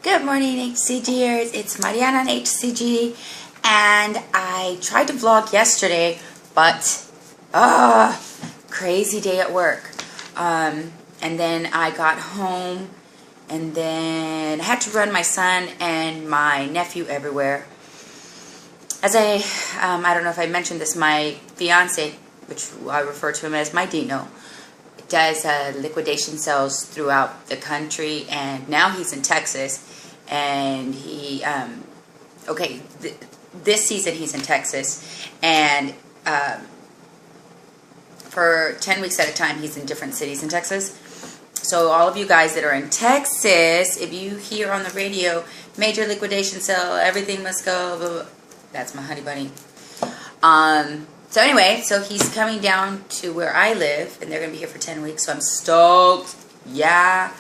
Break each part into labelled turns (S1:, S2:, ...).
S1: Good morning, HCGers. It's Mariana on HCG, and I tried to vlog yesterday, but crazy day at work. And then I got home, and then I had to run my son and my nephew everywhere. As I don't know if I mentioned this, my fiance, which I refer to him as my Dino, does liquidation sales throughout the country, and now he's in Texas. And he this season he's in Texas, and for 10 weeks at a time he's in different cities in Texas. So all of you guys that are in Texas, if you hear on the radio major liquidation sale, everything must go, blah, blah, that's my honey bunny. So anyway, so he's coming down to where I live, and they're gonna be here for 10 weeks, so I'm stoked. Yeah.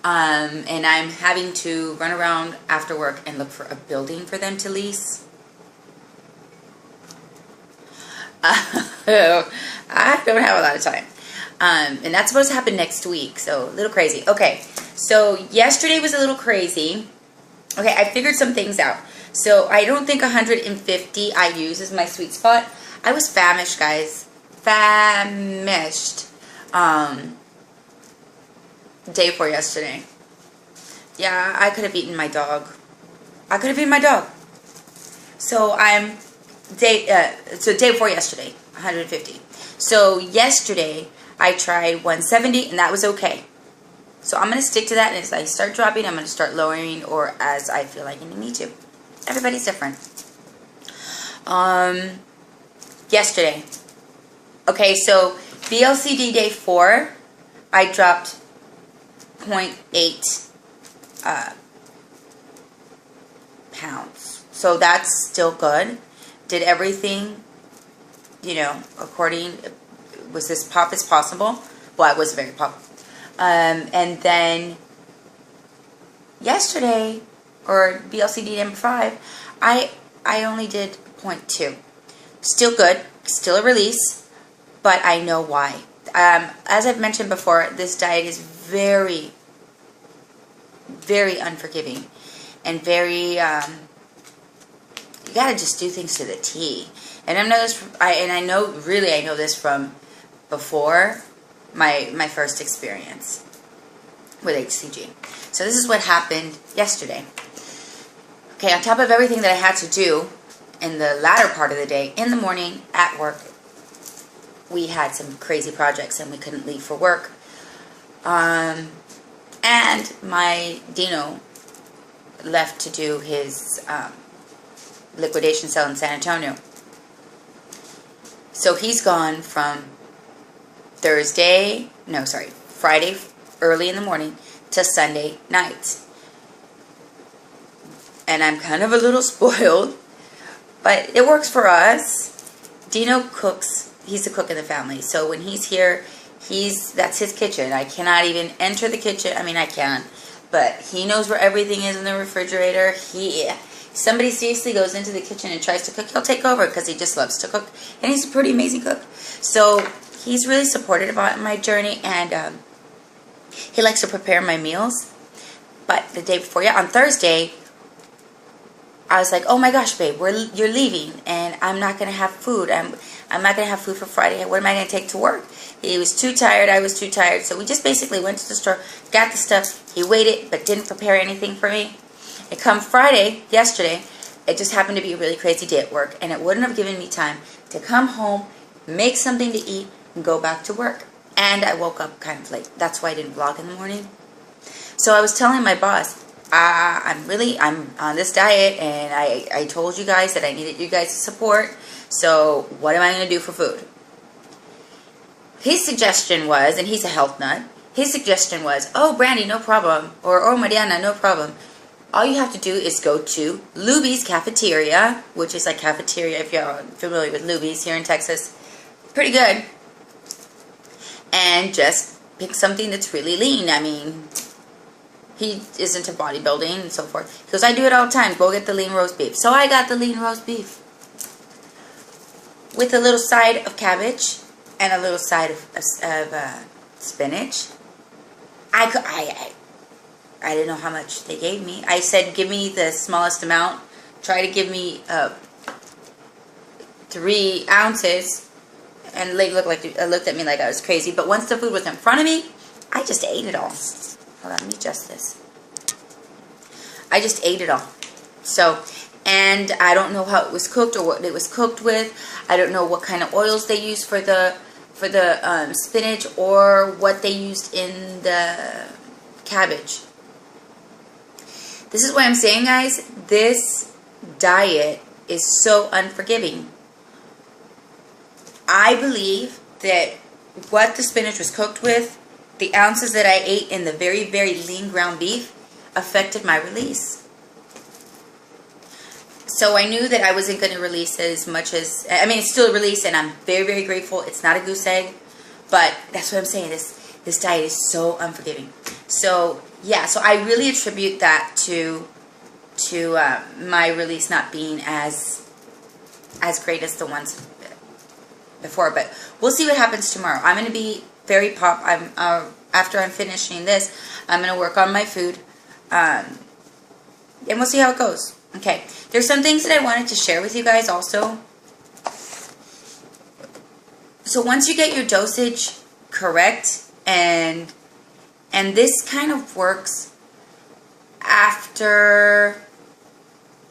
S1: And I'm having to run around after work and look for a building for them to lease. I don't have a lot of time. And that's supposed to happen next week, so a little crazy. Okay, so yesterday was a little crazy. Okay, I figured some things out. So I don't think 150 IUs is my sweet spot. I was famished, guys. Famished. Day 4 yesterday. Yeah, I could have eaten my dog. I could have eaten my dog. So I'm day 4 yesterday, 150. So yesterday I tried 170, and that was okay. So I'm gonna stick to that, and as I start dropping, I'm gonna start lowering, or as I feel like I need to. Everybody's different. Yesterday. Okay, so Vlcd day 4, I dropped 0.8 pounds. So that's still good. Did everything, you know, according, was as pop as possible. Well, it was very pop. And then yesterday, or Vlcd number 5, I only did 0.2. Still good, still a release, but I know why. As I've mentioned before, this diet is very, very unforgiving, and very, you gotta just do things to the T. And I know this, I know this from before my first experience with HCG. So this is what happened yesterday. Okay, on top of everything that I had to do in the latter part of the day, in the morning at work, we had some crazy projects and we couldn't leave for work. And my Dino left to do his liquidation sale in San Antonio. So he's gone from Friday early in the morning to Sunday night. And I'm kind of a little spoiled, but it works for us. Dino cooks. He's the cook in the family. So when he's here, that's his kitchen. I cannot even enter the kitchen. I mean, I can, but he knows where everything is in the refrigerator. Somebody seriously goes into the kitchen and tries to cook, he'll take over because he just loves to cook, and he's a pretty amazing cook. So he's really supportive about my journey, and he likes to prepare my meals. But the day before, on Thursday, I was like, oh my gosh, babe, you're leaving, and I'm not gonna have food. I'm not gonna have food for Friday. What am I gonna take to work? He was too tired. I was too tired. So we just basically went to the store, got the stuff. He waited, but didn't prepare anything for me. And come Friday, yesterday, it just happened to be a really crazy day at work, and it wouldn't have given me time to come home, make something to eat, and go back to work. And I woke up kind of late. That's why I didn't vlog in the morning. So I was telling my boss, I'm on this diet, and I told you guys that I needed you guys' support. So what am I going to do for food? His suggestion was, and he's a health nut, his suggestion was, oh, Brandy, no problem. Or, oh, Mariana, no problem. All you have to do is go to Luby's Cafeteria, which is like cafeteria, if you're familiar with Luby's here in Texas. Pretty good. And just pick something that's really lean. I mean, he is into bodybuilding and so forth. Because I do it all the time. Go get the lean roast beef. So I got the lean roast beef with a little side of cabbage and a little side of spinach. I didn't know how much they gave me. I said, give me the smallest amount. Try to give me 3 ounces. And they looked at me like I was crazy. But once the food was in front of me, I just ate it all. Hold on, let me adjust this. I just ate it all. So, and I don't know how it was cooked or what it was cooked with. I don't know what kind of oils they used for the spinach or what they used in the cabbage. This is what I'm saying, guys. This diet is so unforgiving. I believe that what the spinach was cooked with, the ounces that I ate in the very, very lean ground beef, affected my release. So I knew that I wasn't going to release as much as, I mean, it's still a release, and I'm very, very grateful. It's not a goose egg, but that's what I'm saying. This diet is so unforgiving. So yeah, so I really attribute that to my release not being as great as the ones before. But we'll see what happens tomorrow. I'm going to be very after I'm finishing this, I'm going to work on my food, and we'll see how it goes. Okay, there's some things that I wanted to share with you guys also. So once you get your dosage correct, and this kind of works after,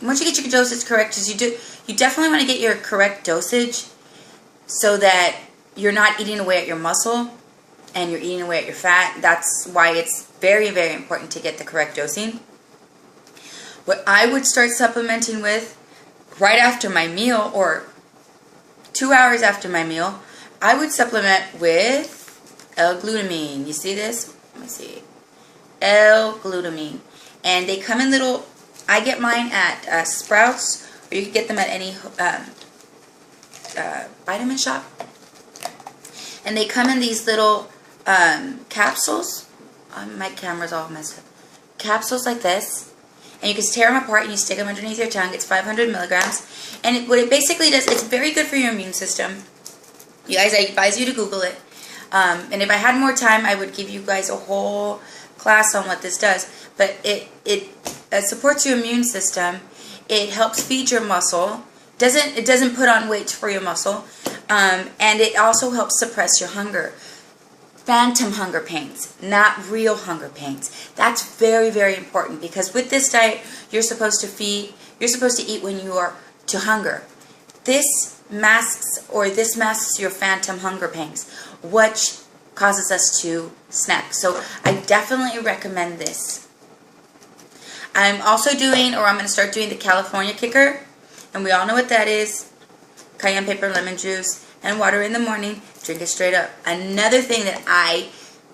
S1: once you get your dosage correct, is you definitely want to get your correct dosage so that you're not eating away at your muscle and you're eating away at your fat. That's why it's very, very important to get the correct dosing. What I would start supplementing with right after my meal, or 2 hours after my meal, I would supplement with L-glutamine. You see this? Let me see. L-glutamine. And they come in little, I get mine at Sprouts, or you can get them at any vitamin shop. And they come in these little capsules. My camera's all messed up. Capsules like this. And you can tear them apart and you stick them underneath your tongue. It's 500 milligrams. And what it basically does, it's very good for your immune system. You guys, I advise you to Google it. And if I had more time, I would give you guys a whole class on what this does. But it supports your immune system. It helps feed your muscle. It doesn't put on weight for your muscle. And it also helps suppress your hunger. Phantom hunger pains, not real hunger pains. That's very, very important, because with this diet, you're supposed to eat when you are to hunger. This masks your phantom hunger pains, which causes us to snack. So I definitely recommend this. I'm also doing, or I'm going to start doing, the California Kicker, and we all know what that is. Cayenne pepper, lemon juice, and water in the morning. Drink it straight up. Another thing that I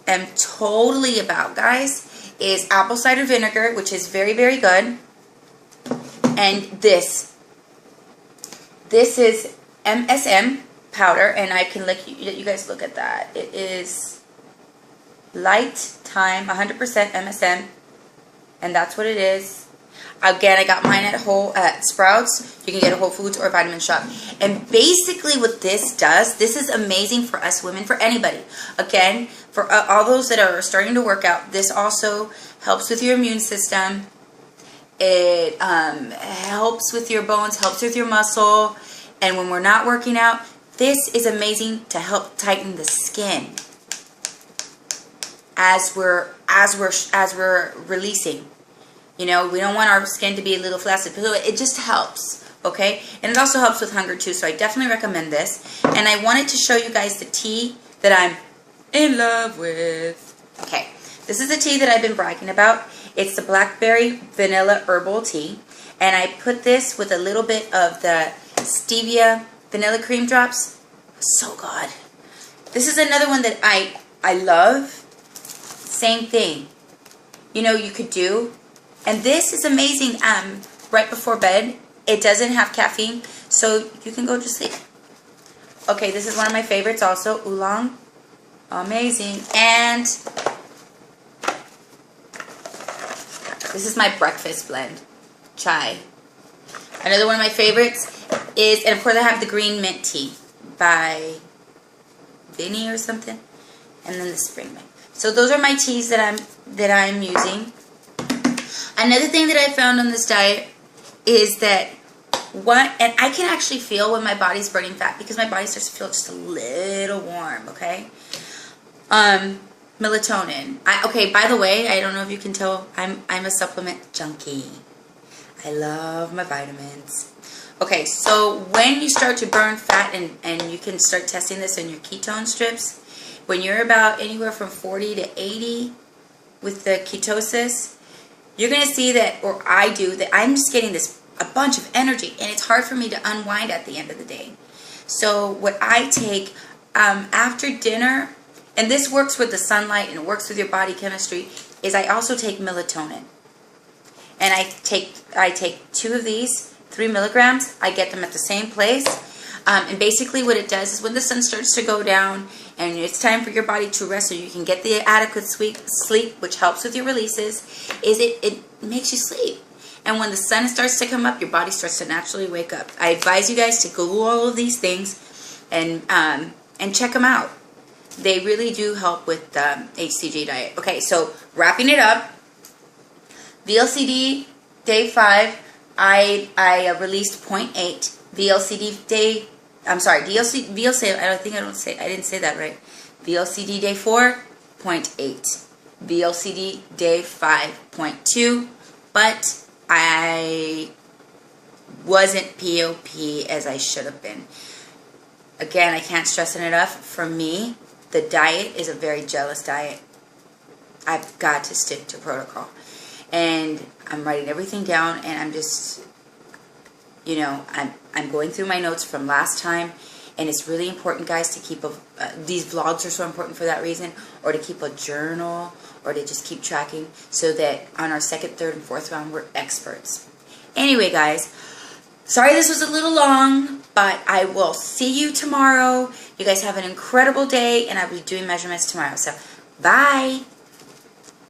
S1: am totally about, guys, is apple cider vinegar, which is very, very good. And this is MSM powder, and I can let you guys look at that. It is Light Thyme, 100% MSM, and that's what it is. Again, I got mine at Sprouts. You can get at Whole Foods or Vitamin Shop. And basically what this does, this is amazing for us women, for anybody. Again, for all those that are starting to work out, this also helps with your immune system. It helps with your bones, helps with your muscle. And when we're not working out, this is amazing to help tighten the skin as we're releasing. You know, we don't want our skin to be a little flaccid. It just helps, okay? And it also helps with hunger too, so I definitely recommend this. And I wanted to show you guys the tea that I'm in love with. Okay, this is the tea that I've been bragging about. It's the blackberry vanilla herbal tea. And I put this with a little bit of the stevia vanilla cream drops. So good. This is another one that I love. Same thing. You know, you could do. And this is amazing right before bed. It doesn't have caffeine, so you can go to sleep. Okay, this is one of my favorites also, oolong. Amazing. And this is my breakfast blend, chai. Another one of my favorites is, and of course I have the green mint tea by Vinny or something. And then the spring mint. So those are my teas that I'm using. Another thing that I found on this diet is that and I can actually feel when my body's burning fat because my body starts to feel just a little warm, okay? Melatonin. Okay, by the way, I don't know if you can tell, I'm a supplement junkie. I love my vitamins. Okay, so when you start to burn fat, and you can start testing this in your ketone strips, when you're about anywhere from 40 to 80 with the ketosis, you're going to see that, or I do, that I'm just getting a bunch of energy, and it's hard for me to unwind at the end of the day. So what I take after dinner, and this works with the sunlight and it works with your body chemistry, is I also take melatonin. And I take 2 of these, 3 milligrams. I get them at the same place. And basically what it does is when the sun starts to go down and it's time for your body to rest so you can get the adequate sleep, which helps with your releases, is it makes you sleep. And when the sun starts to come up, your body starts to naturally wake up. I advise you guys to Google all of these things and check them out. They really do help with the HCG diet. Okay, so wrapping it up, Vlcd day 5, I released 0.8. Vlcd day, I'm sorry, VLCD, I didn't say that right. Vlcd day 4, 0.8. Vlcd day 5, 0.2. But I wasn't POP as I should have been. Again, I can't stress it enough. For me, the diet is a very jealous diet. I've got to stick to protocol. And I'm writing everything down, and I'm just, you know, I'm going through my notes from last time, and it's really important, guys, to keep these vlogs are so important for that reason, or to keep a journal, or to just keep tracking, so that on our 2nd, 3rd, and 4th round, we're experts. Anyway, guys, sorry this was a little long, but I will see you tomorrow. You guys have an incredible day, and I will be doing measurements tomorrow. So, bye.